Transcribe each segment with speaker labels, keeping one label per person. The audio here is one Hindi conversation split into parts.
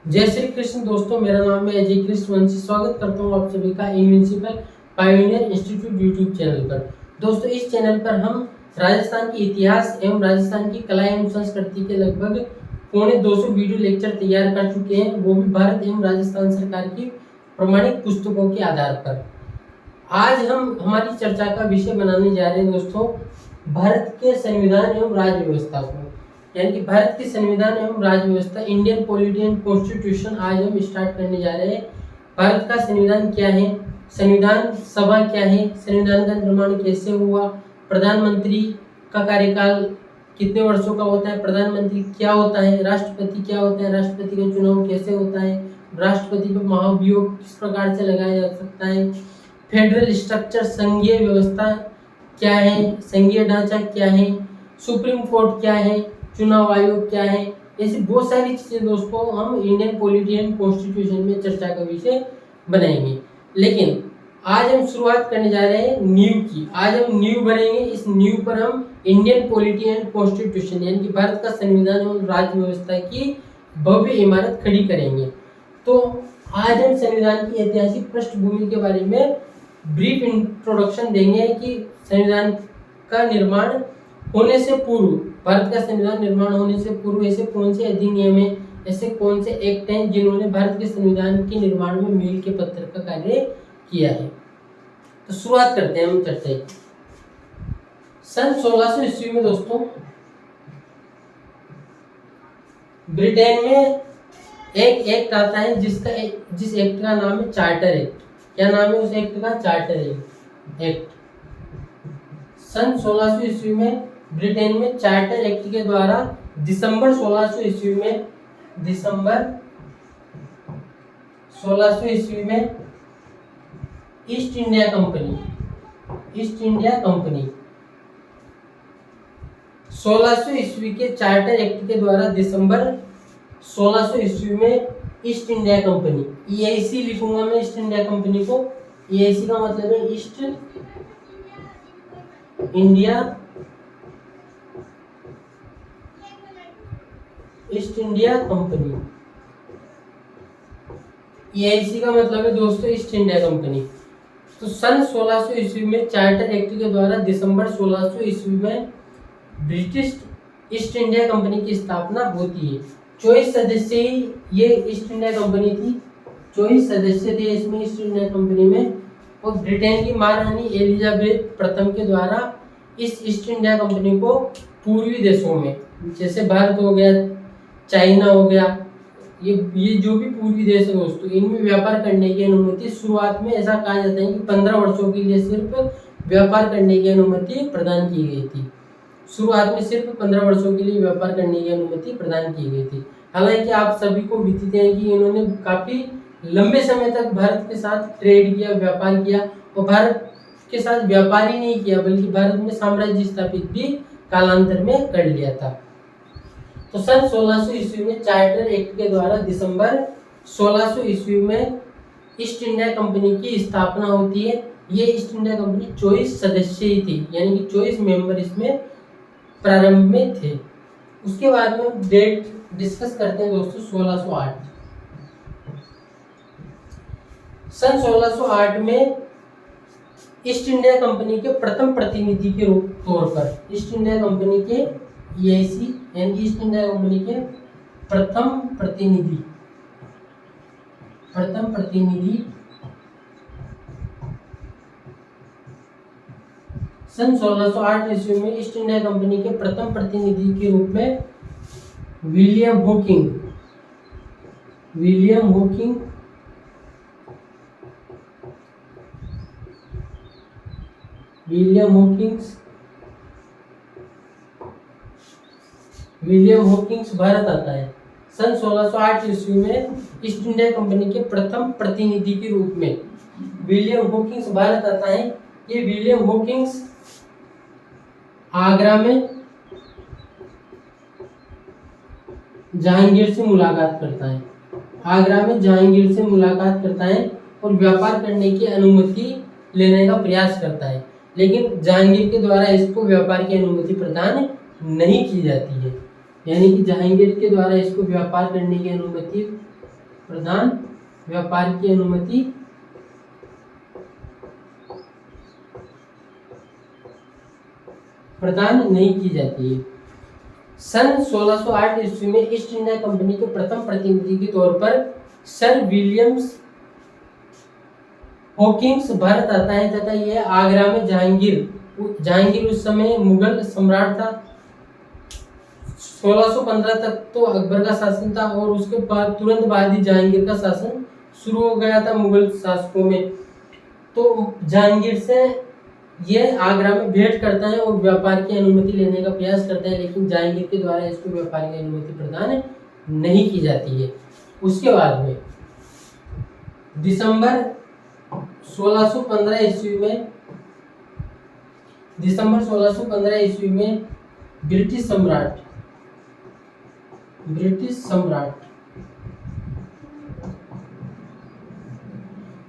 Speaker 1: जय श्री कृष्ण दोस्तों, मेरा नाम है अजय कृष्ण वंशी। स्वागत करता हूँ आप सभी का invincible pioneer institute YouTube channel पर। दोस्तों, इस चैनल पर हम राजस्थान के इतिहास एवं राजस्थान की कला एवं संस्कृति के लगभग 250 वीडियो लेक्चर तैयार कर चुके हैं, वो भी भारत एवं राजस्थान सरकार की प्रमाणित पुस्तकों के आधार पर। आज हम हमारी चर्चा का विषय बनाने जा रहे हैं दोस्तों, भारत के संविधान एवं राज्य व्यवस्था को, यानी कि भारत के संविधान एवं राज्य व्यवस्था, इंडियन पॉलिटी एंड कॉन्स्टिट्यूशन। आज हम स्टार्ट करने जा रहे हैं। भारत का संविधान क्या है, संविधान सभा क्या है, संविधान का निर्माण कैसे हुआ, प्रधानमंत्री का कार्यकाल कितने वर्षों का होता है, प्रधानमंत्री क्या होता है, राष्ट्रपति क्या होता है, राष्ट्रपति का चुनाव कैसे होता है, राष्ट्रपति पर महाभियोग किस प्रकार से लगाया जा सकता है, फेडरल स्ट्रक्चर संघीय व्यवस्था क्या है, संघीय ढांचा क्या है, सुप्रीम कोर्ट क्या है, चुनाव आयोग क्या है, ऐसी बहुत सारी चीजें दोस्तों हम इंडियन पॉलिटी एंड कॉन्स्टिट्यूशन में चर्चा का विषय बनाएंगे। लेकिन आज हम शुरुआत करने जा रहे हैं नींव की। आज हम नींव भरेंगे। इस नींव पर हम इंडियन पॉलिटी एंड कॉन्स्टिट्यूशन यानी कि भारत का संविधान एवं राज्य व्यवस्था की भव्य इमारत खड़ी करेंगे। तो आज हम संविधान की ऐतिहासिक पृष्ठभूमि के बारे में ब्रीफ इंट्रोडक्शन देंगे कि संविधान का निर्माण होने से पूर्व, भारत का संविधान निर्माण होने से पूर्व ऐसे कौन से अधिनियम है, ऐसे कौन से एक्ट हैं जिन्होंने भारत के संविधान के निर्माण में मील के पत्थर का कार्य किया है। तो शुरुआत करते हैं हम चर्चा की। सन 1600 ईस्वी में दोस्तों ब्रिटेन में एक एक्ट आता है जिस एक्ट का नाम है चार्टर एक्ट। क्या नाम है उस एक्ट का? Charter act. सन 1600 ईस्वी में ब्रिटेन में चार्टर एक्ट के द्वारा दिसंबर 1600 ईस्वी में ईस्ट इंडिया कंपनी 1600 ईस्वी के चार्टर एक्ट के द्वारा दिसंबर 1600 ईस्वी में ईस्ट इंडिया कंपनी, ईआईसी लिखूंगा मैं ईस्ट इंडिया कंपनी को। ईआईसी का मतलब है ईस्ट इंडिया कंपनी। ईआईसी का मतलब है दोस्तों ईस्ट इंडिया कंपनी। तो सन 1600 ईस्वी में चार्टर एक्ट के द्वारा दिसंबर 1600 ईस्वी में ब्रिटिश ईस्ट इंडिया कंपनी की स्थापना होती है। 24 सदस्य ही ये ईस्ट इंडिया कंपनी थी। 24 सदस्य थे इसमें ईस्ट इंडिया कंपनी में। और ब्रिटेन की महारानी एलिजाबेथ प्रथम के द्वारा इस ईस्ट इंडिया कंपनी को पूर्वी देशों में, जैसे भारत हो गया, चाइना हो गया, ये जो भी पूर्वी देश है दोस्तों, इनमें व्यापार करने की अनुमति शुरुआत में, ऐसा कहा जाता है कि 15 वर्षों के लिए सिर्फ व्यापार करने की अनुमति प्रदान की गई थी। शुरुआत में सिर्फ 15 वर्षों के लिए व्यापार करने की अनुमति प्रदान की गई थी। हालांकि आप सभी को विदित है कि इन्होंने काफी लंबे समय तक भारत के साथ ट्रेड किया, व्यापार किया, और भारत के साथ व्यापार ही नहीं किया बल्कि भारत में साम्राज्य स्थापित भी कालांतर में कर लिया था। तो सन 1600 ईस्वी में चार्टर एक्ट के द्वारा दिसंबर 1600 ईस्वी में ईस्ट इंडिया कंपनी की स्थापना होती है। ये ईस्ट इंडिया कंपनी 24 सदस्य ही थी, यानी कि 24 मेंबर इसमें प्रारंभ में थे। उसके बाद में डेट डिस्कस करते हैं दोस्तों 1608। सन 1608 में ईस्ट इंडिया कंपनी के प्रथम प्रतिनिधि के तौर पर, ईस्ट इंडिया कंपनी के ईआईसी यानी ईस्ट इंडिया कंपनी के प्रथम प्रतिनिधि सन 1608 ईस्वी में ईस्ट इंडिया कंपनी के प्रथम प्रतिनिधि के रूप में विलियम हॉकिंस भारत आता है। सन 1608 ईस्वी में ईस्ट इंडिया कंपनी के प्रथम प्रतिनिधि के रूप में विलियम हॉकिंस भारत आता है। ये विलियम हॉकिंस आगरा में जहांगीर से मुलाकात करता है और व्यापार करने की अनुमति लेने का प्रयास करता है, लेकिन जहांगीर के द्वारा इसको व्यापार की अनुमति प्रदान नहीं की जाती है। यानी कि जहांगीर के द्वारा इसको व्यापार करने की अनुमति प्रधान व्यापार की अनुमति प्रदान नहीं की जाती है। सन 1608 ईस्वी में ईस्ट इंडिया कंपनी के प्रथम प्रतिनिधि के तौर पर सर विलियम्स हॉकिंस भारत आता है तथा यह आगरा में जहांगीर उस समय मुगल सम्राट था। 1615 तक तो अकबर का शासन था और उसके बाद तुरंत बाद ही जहांगीर का शासन शुरू हो गया था मुगल शासकों में। तो जहांगीर से ये आगरा में भेंट करता है और व्यापार की अनुमति लेने का प्रयास करता है, लेकिन जहांगीर के द्वारा इसको व्यापार की अनुमति प्रदान नहीं की जाती है। उसके बाद में दिसंबर 1615 ईस्वी में ब्रिटिश सम्राट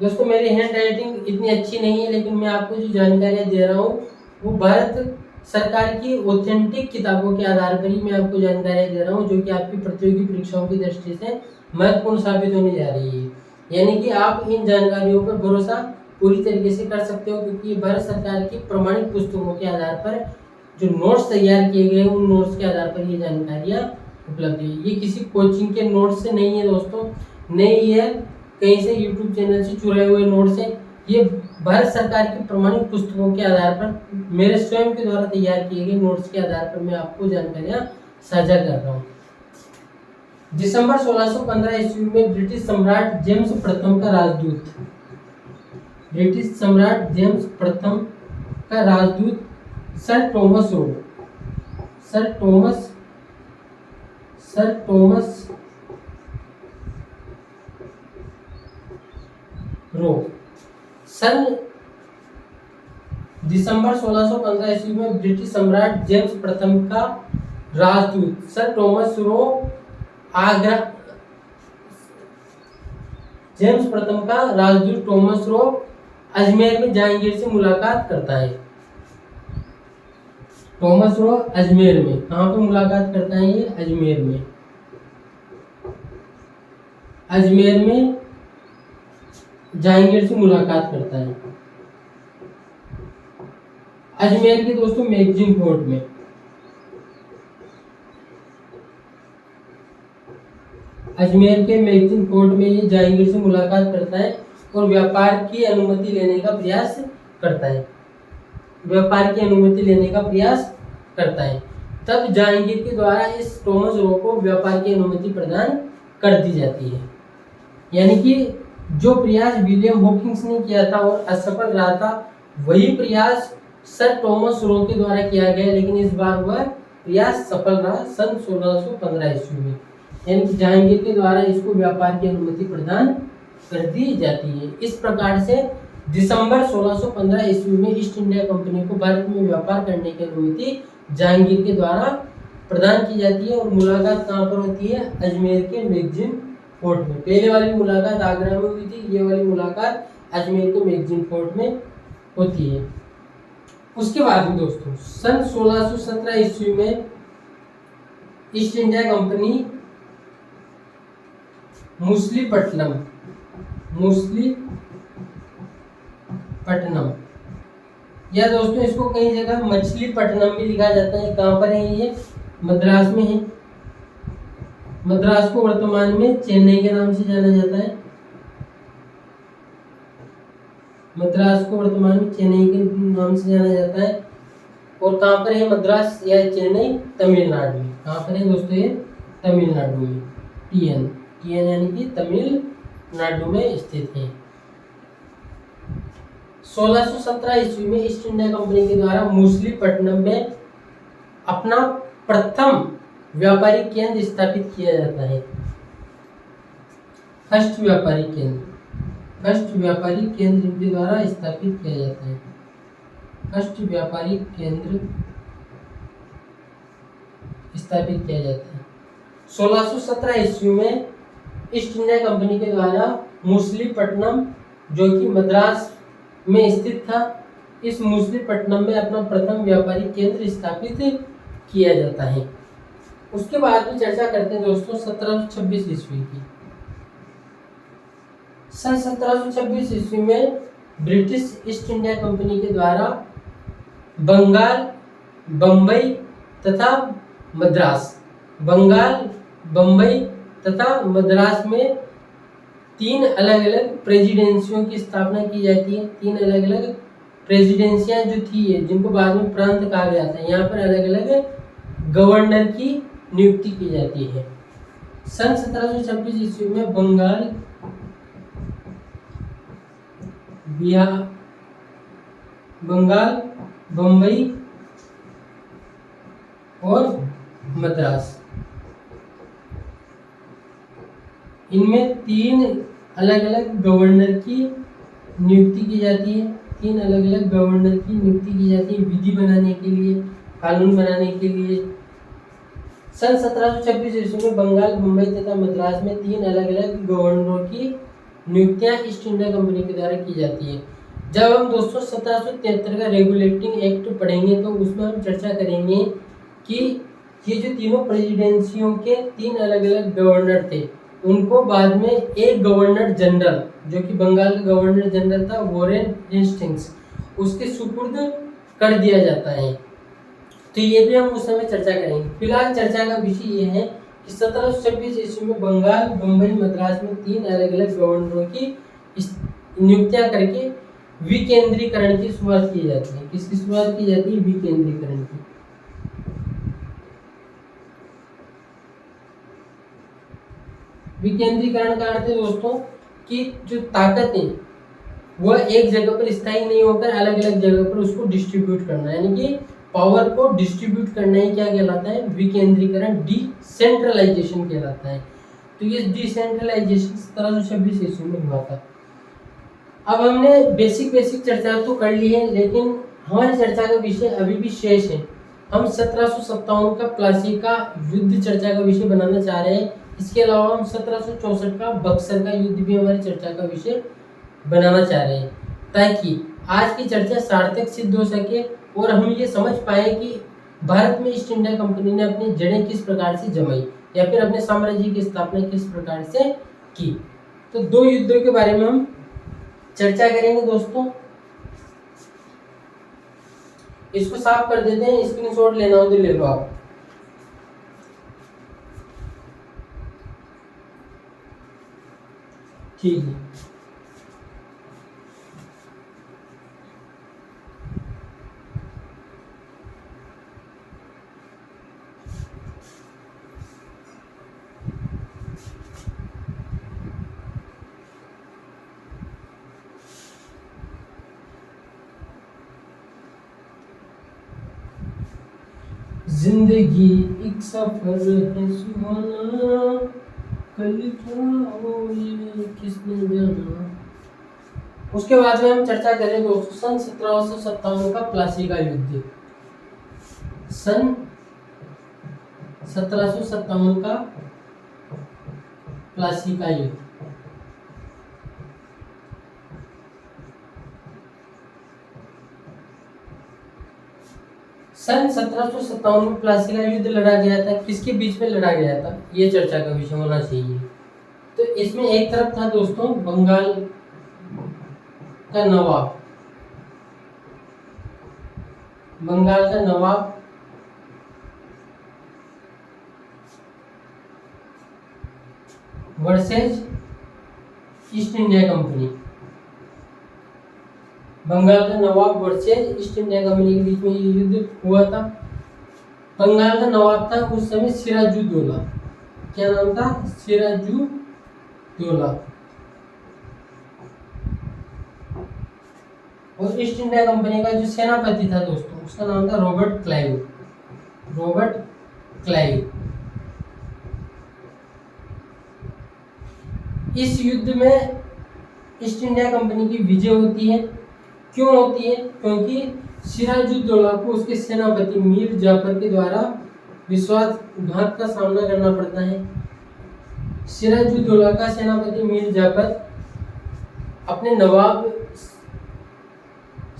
Speaker 1: दोस्तों, मेरी हैंड राइटिंग इतनी अच्छी नहीं है, लेकिन मैं आपको जो जानकारियाँ दे रहा हूँ वो भारत सरकार की ऑथेंटिक किताबों के आधार पर ही मैं आपको जानकारियाँ दे रहा हूँ, जो कि आपकी प्रतियोगी परीक्षाओं की दृष्टि से महत्वपूर्ण साबित होने जा रही है। यानी कि आप इन जानकारियों पर भरोसा पूरी तरीके से कर सकते हो, क्योंकि ये भारत सरकार की प्रमाणित पुस्तकों के आधार पर जो नोट्स तैयार किए गए हैं उन नोट्स के आधार पर ये जानकारियाँ उपलब्ध है। ये किसी कोचिंग के नोट्स से नहीं है दोस्तों, नहीं है कहीं से यूट्यूब चैनल से चुराए हुए नोट्स हैं। ये भारत सरकार की प्रमाणित पुस्तकों के आधार पर मेरे स्वयं के द्वारा तैयार किए गए नोट्स के आधार पर मैं आपको जानकारियाँ साझा कर रहा हूँ। दिसंबर 1615 ईस्वी में ब्रिटिश सम्राट जेम्स प्रथम का राजदूत सर टॉमस रो दिसंबर 1615 ईस्वी में ब्रिटिश सम्राट जेम्स प्रथम का राजदूत सर टॉमस रो अजमेर में जहांगीर से मुलाकात करता है। टॉमस रो अजमेर में कहाँ पे मुलाकात करता है? ये अजमेर में जहांगीर से मुलाकात करता है। अजमेर के दोस्तों मैगजीन फोर्ट में। अजमेर के मैगजीन फोर्ट में ये जहांगीर से मुलाकात करता है और व्यापार की अनुमति लेने का प्रयास करता है। तब जहांगीर के द्वारा इस टॉमस रो को व्यापार की अनुमति प्रदान कर दी जाती है। यानी कि जो प्रयास विलियम हॉकिंस ने किया था और असफल रहा था, वही प्रयास सर टॉमस रो के द्वारा किया गया, लेकिन इस बार वह प्रयास सफल रहा सन 1615 ईस्वी में। यानी कि जहांगीर के द्वारा इसको व्यापार की अनुमति प्रदान कर दी जाती है। इस प्रकार से दिसंबर 1615 ईस्वी में ईस्ट इंडिया कंपनी को भारत में व्यापार करने की अनुमति जहांगीर के द्वारा प्रदान की जाती है और मुलाकात कहाँ पर होती है? अजमेर के मैगजीन फोर्ट में। पहले वाली मुलाकात आगरा में हुई थी, ये वाली मुलाकात अजमेर के मैगजीन फोर्ट में होती है। उसके बाद में दोस्तों सन 1617 ईस्वी में ईस्ट इंडिया कंपनी मूसलीपट्टनम या दोस्तों इसको कई जगह मछलीपट्टनम भी लिखा जाता है। कहाँ पर है ये? मद्रास में है। मद्रास को वर्तमान में चेन्नई के नाम से जाना जाता है। और कहाँ पर है मद्रास या चेन्नई? तमिलनाडु में। कहाँ पर है दोस्तों? ये तमिलनाडु में। टीएन यानी कि तमिलनाडु में स्थित है। 1617 ईस्वी में ईस्ट इंडिया कंपनी के द्वारा मूसलीपट्टनम में अपना प्रथम व्यापारिक केंद्र स्थापित किया जाता है। फर्स्ट व्यापारिक केंद्र इनके द्वारा स्थापित किया जाता है। फर्स्ट व्यापारिक केंद्र स्थापित किया जाता है 1617 ईस्वी में ईस्ट इंडिया कंपनी के द्वारा मूसलीपट्टनम, जो कि मद्रास में स्थित था, इस मूसलीपट्टनम में अपना प्रथम व्यापारिक केंद्र स्थापित किया जाता है। उसके बाद भी चर्चा करते हैं दोस्तों 1726 ईस्वी की। सन 1726 ईस्वी में ब्रिटिश ईस्ट इंडिया कंपनी के द्वारा बंगाल, बम्बई तथा मद्रास में 3 अलग अलग प्रेसिडेंसियों की स्थापना की जाती है। 3 अलग अलग प्रेसिडेंसियां जो थी जिनको बाद में प्रांत कहा गया था, यहाँ पर अलग अलग गवर्नर की नियुक्ति की जाती है। सन 1726 ईस्वी में बंगाल, बम्बई और मद्रास, इनमें 3 अलग अलग गवर्नर की नियुक्ति की जाती है। 3 अलग अलग गवर्नर की नियुक्ति की जाती है विधि बनाने के लिए, कानून बनाने के लिए। सन 1726 ईस्वी में बंगाल, मुंबई तथा मद्रास में 3 अलग अलग गवर्नरों की नियुक्तियां ईस्ट इंडिया कंपनी के द्वारा की जाती है। जब हम दोस्तों 1773 का रेगुलेटिंग एक्ट पढ़ेंगे तो उसमें हम चर्चा करेंगे कि ये जो तीनों प्रेसिडेंसियों के 3 अलग अलग गवर्नर थे, उनको बाद में एक गवर्नर जनरल, जो कि बंगाल का गवर्नर जनरल था वॉरेन हेस्टिंग्स, उसके सुपुर्द कर दिया जाता है। तो ये भी हम उस समय चर्चा करेंगे। फिलहाल चर्चा का विषय ये है कि 1726 ईस्वी में बंगाल, बम्बई, मद्रास में 3 अलग अलग गवर्नरों की नियुक्तियां करके विकेंद्रीकरण की शुरुआत की जाती है। किसकी शुरुआत की जाती है? विकेंद्रीकरण की। विकेंद्रीकरण का अर्थ है दोस्तों कि जो ताकत है वह एक जगह पर स्थायी नहीं होकर अलग अलग जगह पर उसको डिस्ट्रीब्यूट करना, यानी कि पावर को डिस्ट्रीब्यूट करना ही क्या कहलाता है? विकेंद्रीकरण, डिसेंट्रलाइजेशन कहलाता है। तो ये डिसेंट्रलाइजेशन 1726 ईस्वी में हुआ था। अब हमने बेसिक चर्चा तो कर ली है, लेकिन हमारी चर्चा का विषय अभी भी शेष है। हम 1757 का प्लासी का युद्ध चर्चा का विषय बनाना चाह रहे हैं। इसके अलावा हम 1764 का बक्सर का युद्ध भी हमारी चर्चा का विषय बनाना चाह रहे हैं, ताकि आज की चर्चा सार्थक सिद्ध हो सके और हम ये समझ पाए कि भारत में ईस्ट इंडिया कंपनी ने अपनी जड़ें किस प्रकार से जमाई या फिर अपने साम्राज्य की स्थापना किस प्रकार से की। तो 2 युद्धों के बारे में हम चर्चा करेंगे दोस्तों। इसको साफ कर देते हैं, स्क्रीनशॉट लेना हो तो ले लो आप। ठीक है, जिंदगी एक सफर है सुहाना, कल क्या हो ये किसने जाना। उसके बाद में हम चर्चा करें दोस्तों सन 1757 का प्लासी का युद्ध। सन 1757 का प्लासी का युद्ध। सन 1757 में प्लासी का युद्ध लड़ा गया था। किसके बीच में लड़ा गया था, ये चर्चा का विषय होना चाहिए। तो इसमें एक तरफ था दोस्तों बंगाल का nawab, versus East India company. Bengal का nawab versus East India company के बीच में ये युद्ध हुआ था। बंगाल का नवाब था उस समय सिराजुद्दौला। क्या नाम था? सिराजुद्दौला। और ईस्ट इंडिया कंपनी का जो सेनापति था दोस्तों, उसका नाम था रॉबर्ट क्लाइव। इस युद्ध में ईस्ट इंडिया कंपनी की विजय होती है। क्यों होती है? क्योंकि सिराजुद्दौला को उसके सेनापति मीर जाफर के द्वारा विश्वासघात का सामना करना पड़ता है। सिराजुद्दौला का सेनापति मीर जाफर अपने नवाब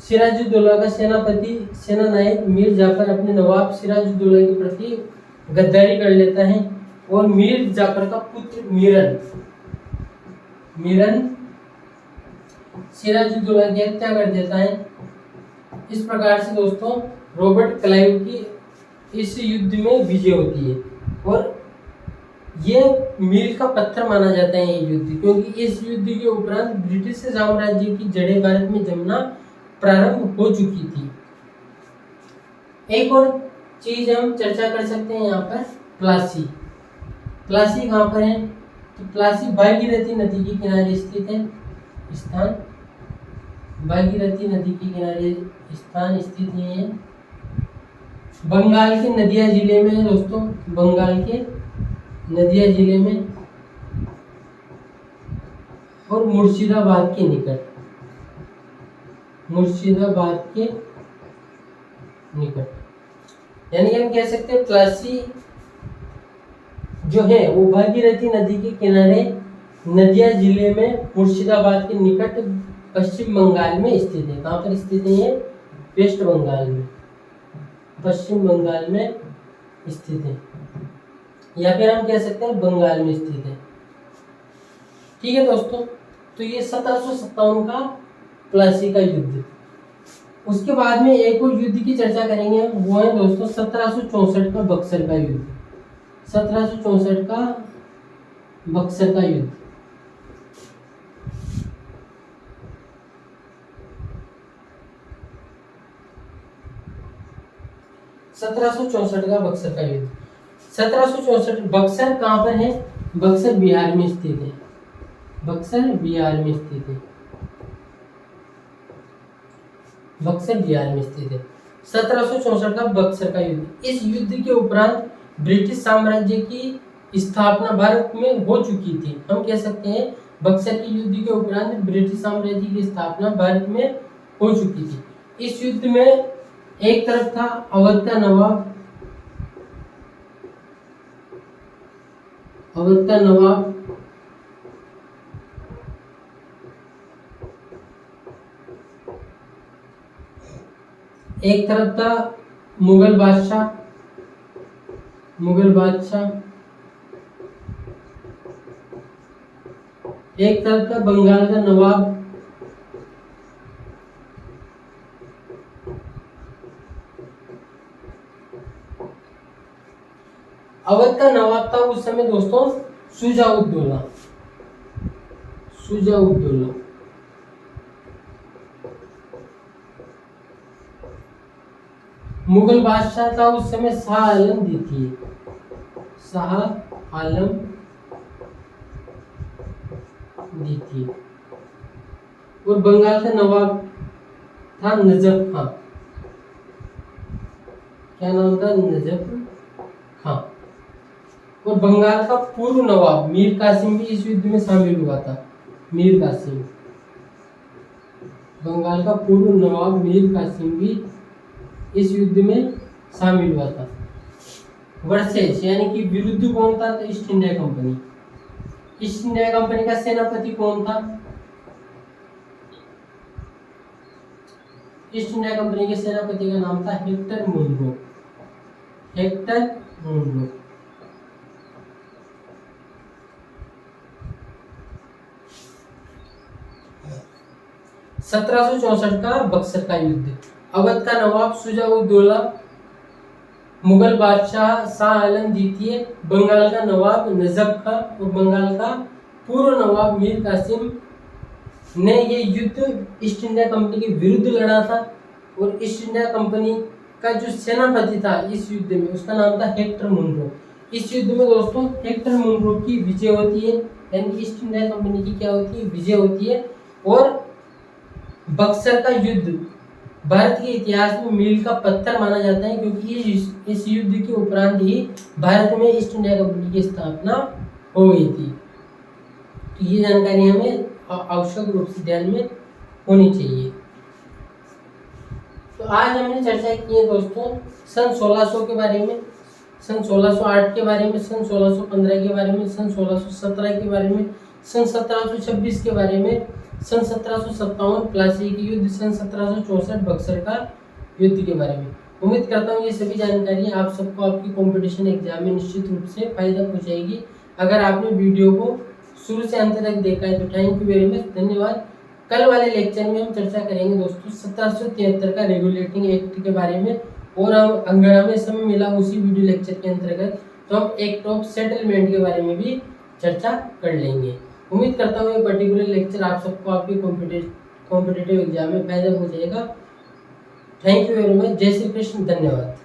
Speaker 1: सिराजुद्दौला का सेना नायक मीर जाफर अपने नवाब सिराजुद्दौला के प्रति गद्दारी कर लेता है और मीर जाफर का पुत्र मीरन सिराजुद्दौला की हत्या कर देता है। इस प्रकार से दोस्तों रॉबर्ट क्लाइव की इस युद्ध में विजय होती है और ये मील का पत्थर माना जाता है ये युद्ध, क्योंकि इस युद्ध के उपरांत ब्रिटिश साम्राज्य की जड़ें भारत में जमना प्रारंभ हो चुकी थी। एक और चीज हम चर्चा कर सकते हैं यहाँ पर, प्लासी। प्लासी कहाँ पर है? तो प्लासी भागीरथी नदी के किनारे स्थित है स्थान, भागीरथी नदी के किनारे स्थान स्थित है। बंगाल के नदिया जिले में है दोस्तों, बंगाल के नदिया जिले में और मुर्शिदाबाद के निकट, मुर्शिदाबाद के निकट, यानी हम कह सकते हैं प्लासी जो है वो भागीरथी नदी के किनारे नदिया जिले में मुर्शिदाबाद के निकट पश्चिम बंगाल में स्थित है। कहाँ पर स्थित है ये? वेस्ट बंगाल में, पश्चिम बंगाल में स्थित है, या फिर हम कह सकते हैं बंगाल में स्थित है। ठीक है दोस्तों, तो ये 1757 का प्लासी का युद्ध। उसके बाद में एक और युद्ध की चर्चा करेंगे, वो है दोस्तों 1764 का बक्सर का युद्ध। 1764 का बक्सर का युद्ध। का बक्सर का युद्ध। 1764 बक्सर कहाँ पर है? बक्सर बिहार में स्थित है, बक्सर बिहार में स्थित है, बक्सर बिहार में स्थित है। 1764 का बक्सर का युद्ध। इस युद्ध के उपरांत ब्रिटिश साम्राज्य की स्थापना भारत में हो चुकी थी। हम कह सकते हैं बक्सर के युद्ध के उपरांत ब्रिटिश साम्राज्य की स्थापना भारत में हो चुकी थी। इस युद्ध में एक तरफ था अवध का नवाब, अवध का नवाब, एक तरफ था मुगल बादशाह, मुगल बादशाह, एक तरफ था बंगाल का नवाब, अवध का नवाब था उस समय दोस्तों शुजा-उद-दौला, शुजा-उद-दौला। मुगल बादशाह था उस समय शाह आलम द्वितीय, शाह आलम द्वितीय। और बंगाल का नवाब था नजफ खां। क्या नाम था? नजफ खां। और बंगाल का पूर्व नवाब मीर कासिम भी इस युद्ध में शामिल हुआ था। मीर कासिम, बंगाल का पूर्व नवाब मीर कासिम भी इस युद्ध में शामिल हुआ था। वर्सेस यानी कि विरुद्ध कौन था? तो east India company. East India company का सेनापति कौन था? ईस्ट इंडिया कंपनी के सेनापति का नाम था हेक्टर मुनरो, हेक्टर मुनरो। का बक्सर का युद्ध। अवध का नवाब शुजा-उद-दौला, मुगल बादशाह शाह आलम द्वितीय, बंगाल का नवाब नजफ खां और बंगाल का पूर्व नवाब मीर कासिम ने ये युद्ध ईस्ट इंडिया कंपनी के विरुद्ध लड़ा था। और ईस्ट इंडिया कंपनी का जो सेनापति था इस युद्ध में, उसका नाम था हेक्टर मुनरो। इस युद्ध में दोस्तों हेक्टर मुनरो की विजय होती है, यानी ईस्ट इंडिया कंपनी की क्या होती है? विजय होती है। और बक्सर का युद्ध भारत के इतिहास में मील का पत्थर माना जाता है, क्योंकि इस युद्ध के उपरांत ही भारत में ईस्ट इंडिया कंपनी की स्थापना हो गई थी। तो ये जानकारी हमें आवश्यक रूप से ध्यान में होनी चाहिए। तो आज हमने चर्चा की है दोस्तों सन 1600 के बारे में, सन 1608 के बारे में, सन 1615 के बारे में, सन 1617 के बारे में, सन 1726 के बारे में, सन 1757 प्लासी की युद्ध, सन 1764 बक्सर का युद्ध के बारे में। उम्मीद करता हूँ ये सभी जानकारी आप सबको आपकी कंपटीशन एग्जाम में निश्चित रूप से फायदा पहुँचाएगी। अगर आपने वीडियो को शुरू से अंत तक देखा है तो थैंक यू वेरी मच, धन्यवाद। कल वाले लेक्चर में हम चर्चा करेंगे दोस्तों 1773 का रेगुलेटिंग एक्ट के बारे में, और हम अगर हमें समय मिला उसी वीडियो लेक्चर के अंतर्गत तो हम एक्ट ऑफ सेटलमेंट के बारे में भी चर्चा कर लेंगे। उम्मीद करता हूँ ये पर्टिकुलर लेक्चर आप सबको आपके कॉम्पिटिटिव एग्जाम में फायदा हो जाएगा। Thank you very much. जय श्री कृष्ण। धन्यवाद।